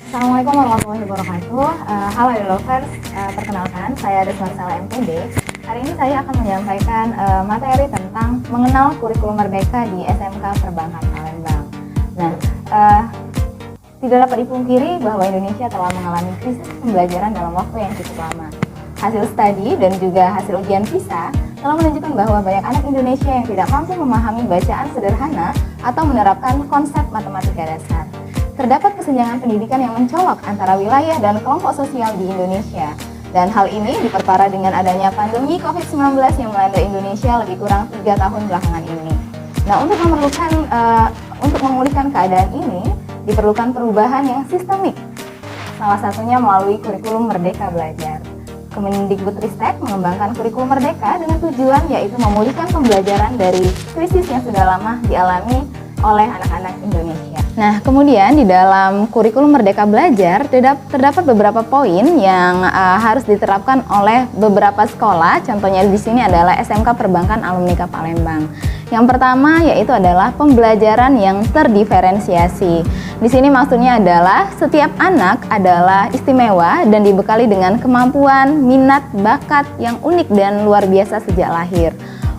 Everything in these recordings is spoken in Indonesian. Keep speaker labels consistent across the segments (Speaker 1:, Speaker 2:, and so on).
Speaker 1: Assalamualaikum warahmatullahi wabarakatuh. Halo lovers, perkenalkan saya Desmar Sala MPD. Hari ini saya akan menyampaikan materi tentang mengenal kurikulum merdeka di SMK Perbankan Palembang. Nah, tidak dapat dipungkiri bahwa Indonesia telah mengalami krisis pembelajaran dalam waktu yang cukup lama. Hasil studi dan juga hasil ujian PISA telah menunjukkan bahwa banyak anak Indonesia yang tidak mampu memahami bacaan sederhana atau menerapkan konsep matematika dasar. Terdapat kesenjangan pendidikan yang mencolok antara wilayah dan kelompok sosial di Indonesia. Dan hal ini diperparah dengan adanya pandemi COVID-19 yang melanda Indonesia lebih kurang 3 tahun belakangan ini. Nah, untuk memulihkan keadaan ini, diperlukan perubahan yang sistemik. Salah satunya melalui kurikulum Merdeka Belajar. Kemendikbudristek mengembangkan kurikulum merdeka dengan tujuan yaitu memulihkan pembelajaran dari krisis yang sudah lama dialami oleh anak-anak Indonesia. Nah, kemudian di dalam kurikulum Merdeka Belajar terdapat beberapa poin yang harus diterapkan oleh beberapa sekolah. Contohnya di sini adalah SMK Perbankan Alumnika Palembang. Yang pertama yaitu adalah pembelajaran yang terdiferensiasi. Di sini maksudnya adalah setiap anak adalah istimewa dan dibekali dengan kemampuan, minat, bakat yang unik dan luar biasa sejak lahir.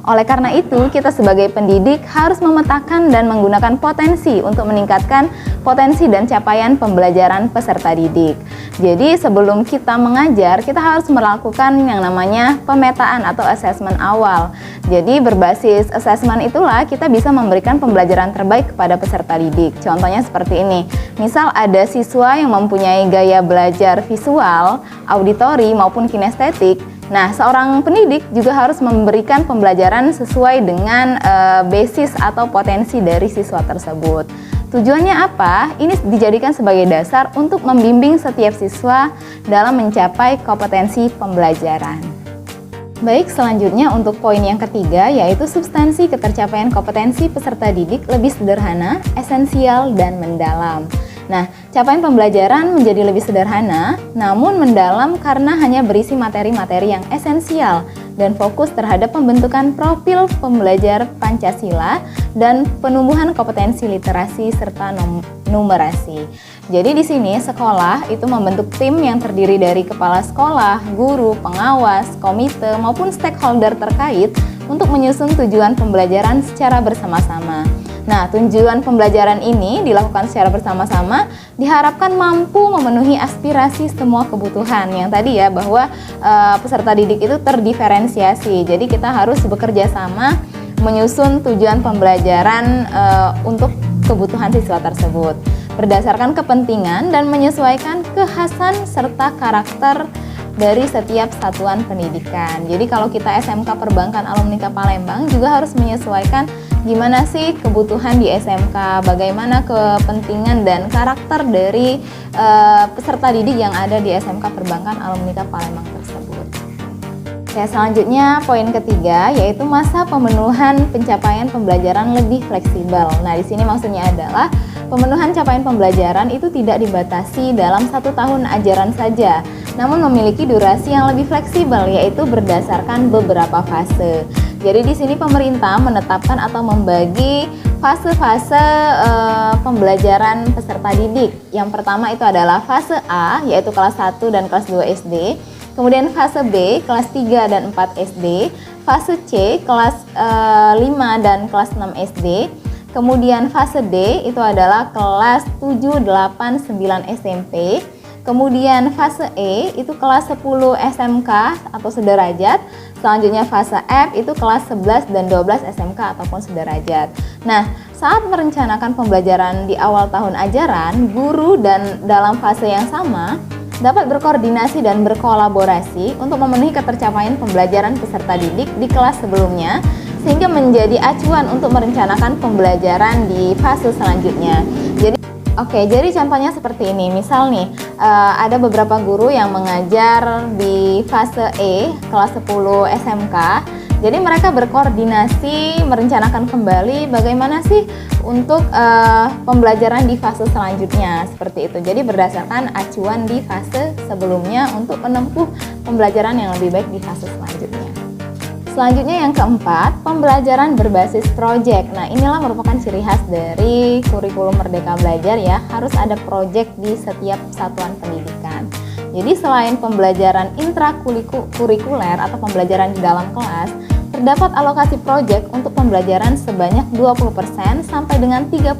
Speaker 1: Oleh karena itu, kita sebagai pendidik harus memetakan dan menggunakan potensi untuk meningkatkan potensi dan capaian pembelajaran peserta didik. Jadi sebelum kita mengajar, kita harus melakukan yang namanya pemetaan atau asesmen awal. Jadi berbasis asesmen itulah kita bisa memberikan pembelajaran terbaik kepada peserta didik. Contohnya seperti ini, misal ada siswa yang mempunyai gaya belajar visual, auditori maupun kinestetik. Nah, seorang pendidik juga harus memberikan pembelajaran sesuai dengan basis atau potensi dari siswa tersebut. Tujuannya apa? Ini dijadikan sebagai dasar untuk membimbing setiap siswa dalam mencapai kompetensi pembelajaran. Baik, selanjutnya untuk poin yang ketiga yaitu substansi ketercapaian kompetensi peserta didik lebih sederhana, esensial, dan mendalam. Nah, capaian pembelajaran menjadi lebih sederhana, namun mendalam karena hanya berisi materi-materi yang esensial dan fokus terhadap pembentukan profil pembelajar Pancasila dan penumbuhan kompetensi literasi serta numerasi. Jadi di sini sekolah itu membentuk tim yang terdiri dari kepala sekolah, guru, pengawas, komite maupun stakeholder terkait untuk menyusun tujuan pembelajaran secara bersama-sama. Nah, tujuan pembelajaran ini dilakukan secara bersama-sama diharapkan mampu memenuhi aspirasi semua kebutuhan yang tadi ya, bahwa peserta didik itu terdiferensiasi. Jadi kita harus bekerja sama menyusun tujuan pembelajaran untuk kebutuhan siswa tersebut berdasarkan kepentingan dan menyesuaikan kekhasan serta karakter dari setiap satuan pendidikan. Jadi kalau kita SMK Perbankan Alumnika Palembang juga harus menyesuaikan gimana sih kebutuhan di SMK, bagaimana kepentingan dan karakter dari peserta didik yang ada di SMK Perbankan Alumnika Palembang tersebut. Oke, selanjutnya poin ketiga yaitu masa pemenuhan pencapaian pembelajaran lebih fleksibel. Nah, di sini maksudnya adalah pemenuhan capaian pembelajaran itu tidak dibatasi dalam 1 tahun ajaran saja, namun memiliki durasi yang lebih fleksibel yaitu berdasarkan beberapa fase. Jadi di sini pemerintah menetapkan atau membagi fase-fase pembelajaran peserta didik. Yang pertama itu adalah fase A yaitu kelas 1 dan kelas 2 SD. Kemudian fase B kelas 3 dan 4 SD. Fase C kelas 5 dan kelas 6 SD. Kemudian fase D itu adalah kelas 7, 8, 9 SMP. Kemudian fase E itu kelas 10 SMK atau sederajat. Selanjutnya fase F itu kelas 11 dan 12 SMK ataupun sederajat. Nah, saat merencanakan pembelajaran di awal tahun ajaran, guru dan dalam fase yang sama dapat berkoordinasi dan berkolaborasi untuk memenuhi ketercapaian pembelajaran peserta didik di kelas sebelumnya sehingga menjadi acuan untuk merencanakan pembelajaran di fase selanjutnya. Jadi contohnya seperti ini. Misal nih, ada beberapa guru yang mengajar di fase E, kelas 10 SMK. Jadi mereka berkoordinasi, merencanakan kembali bagaimana sih untuk pembelajaran di fase selanjutnya, seperti itu. Jadi berdasarkan acuan di fase sebelumnya untuk menempuh pembelajaran yang lebih baik di fase selanjutnya. Selanjutnya yang keempat, pembelajaran berbasis proyek. Nah, inilah merupakan ciri khas dari kurikulum Merdeka Belajar ya, harus ada proyek di setiap satuan pendidikan. Jadi selain pembelajaran intrakurikuler atau pembelajaran di dalam kelas, terdapat alokasi proyek untuk pembelajaran sebanyak 20% sampai dengan 30%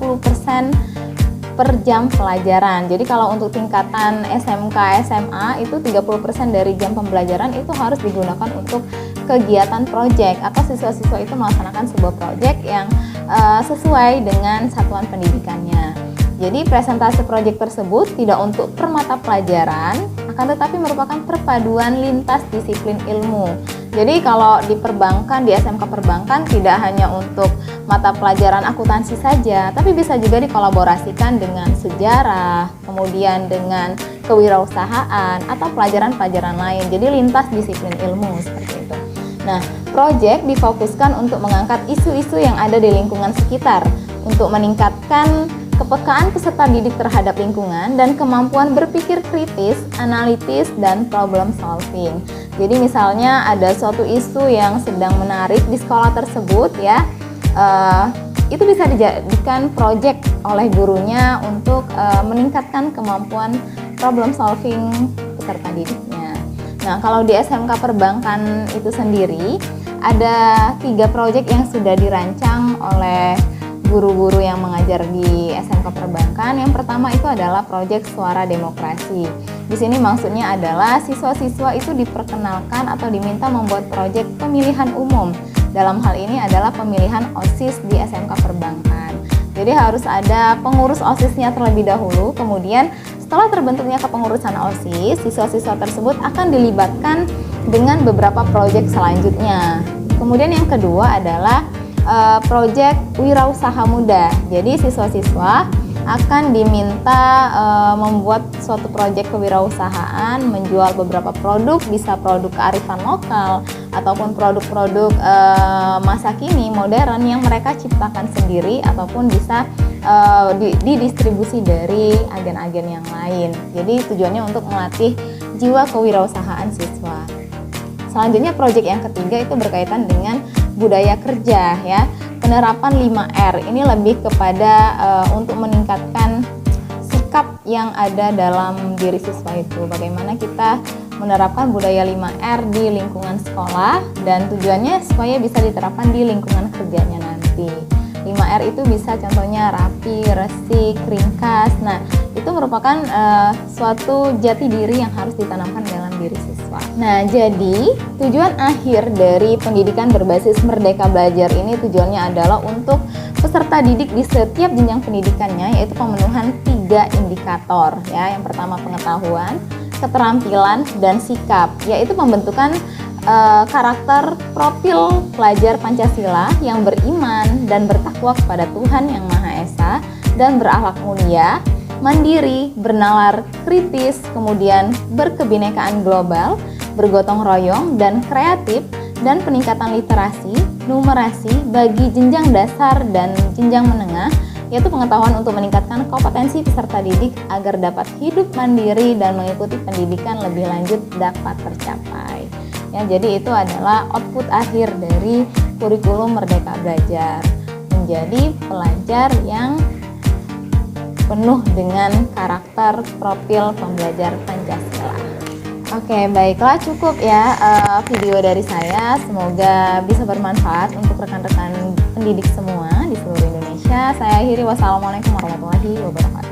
Speaker 1: per jam pelajaran. Jadi kalau untuk tingkatan SMK, SMA itu 30% dari jam pembelajaran itu harus digunakan untuk kegiatan proyek atau siswa-siswa itu melaksanakan sebuah proyek yang sesuai dengan satuan pendidikannya. Jadi presentasi proyek tersebut tidak untuk per mata pelajaran, akan tetapi merupakan perpaduan lintas disiplin ilmu. Jadi kalau di perbankan, di SMK perbankan tidak hanya untuk mata pelajaran akuntansi saja, tapi bisa juga dikolaborasikan dengan sejarah, kemudian dengan kewirausahaan atau pelajaran-pelajaran lain. Jadi lintas disiplin ilmu seperti itu. Nah, proyek difokuskan untuk mengangkat isu-isu yang ada di lingkungan sekitar untuk meningkatkan kepekaan peserta didik terhadap lingkungan dan kemampuan berpikir kritis, analitis, dan problem solving. Jadi misalnya ada suatu isu yang sedang menarik di sekolah tersebut ya, itu bisa dijadikan proyek oleh gurunya untuk meningkatkan kemampuan problem solving peserta didiknya. Nah, kalau di SMK Perbankan itu sendiri ada 3 proyek yang sudah dirancang oleh guru-guru yang mengajar di SMK Perbankan. Yang pertama itu adalah proyek Suara Demokrasi. Di sini maksudnya adalah siswa-siswa itu diperkenalkan atau diminta membuat proyek pemilihan umum. Dalam hal ini adalah pemilihan OSIS di SMK Perbankan. Jadi harus ada pengurus OSISnya terlebih dahulu, kemudian setelah terbentuknya kepengurusan OSIS, siswa-siswa tersebut akan dilibatkan dengan beberapa proyek selanjutnya. Kemudian yang kedua adalah proyek Wirausaha Muda. Jadi siswa-siswa akan diminta membuat suatu proyek kewirausahaan, menjual beberapa produk, bisa produk kearifan lokal ataupun produk-produk masa kini modern yang mereka ciptakan sendiri ataupun bisa didistribusi dari agen-agen yang lain. Jadi tujuannya untuk melatih jiwa kewirausahaan siswa. Selanjutnya proyek yang ketiga itu berkaitan dengan budaya kerja ya. Penerapan 5R ini lebih kepada untuk meningkatkan sikap yang ada dalam diri siswa itu. Bagaimana kita menerapkan budaya 5R di lingkungan sekolah dan tujuannya supaya bisa diterapkan di lingkungan kerjanya nanti. 5R itu bisa contohnya rapi, resik, ringkas. Nah, itu merupakan suatu jati diri yang harus ditanamkan dalam diri siswa. Nah, jadi tujuan akhir dari pendidikan berbasis Merdeka Belajar ini tujuannya adalah untuk peserta didik di setiap jenjang pendidikannya, yaitu pemenuhan 3 indikator ya. Yang pertama pengetahuan, keterampilan, dan sikap, yaitu pembentukan karakter profil pelajar Pancasila yang beriman dan bertakwa kepada Tuhan Yang Maha Esa dan berakhlak mulia, mandiri, bernalar kritis, kemudian berkebinekaan global, bergotong royong dan kreatif, dan peningkatan literasi, numerasi bagi jenjang dasar dan jenjang menengah, yaitu pengetahuan untuk meningkatkan kompetensi peserta didik agar dapat hidup mandiri dan mengikuti pendidikan lebih lanjut dapat tercapai. Ya, jadi itu adalah output akhir dari kurikulum Merdeka Belajar, menjadi pelajar yang penuh dengan karakter profil pembelajar Pancasila. Oke, baiklah, cukup ya video dari saya. Semoga bisa bermanfaat untuk rekan-rekan pendidik semua di seluruh Indonesia. Saya akhiri, wassalamualaikum warahmatullahi wabarakatuh.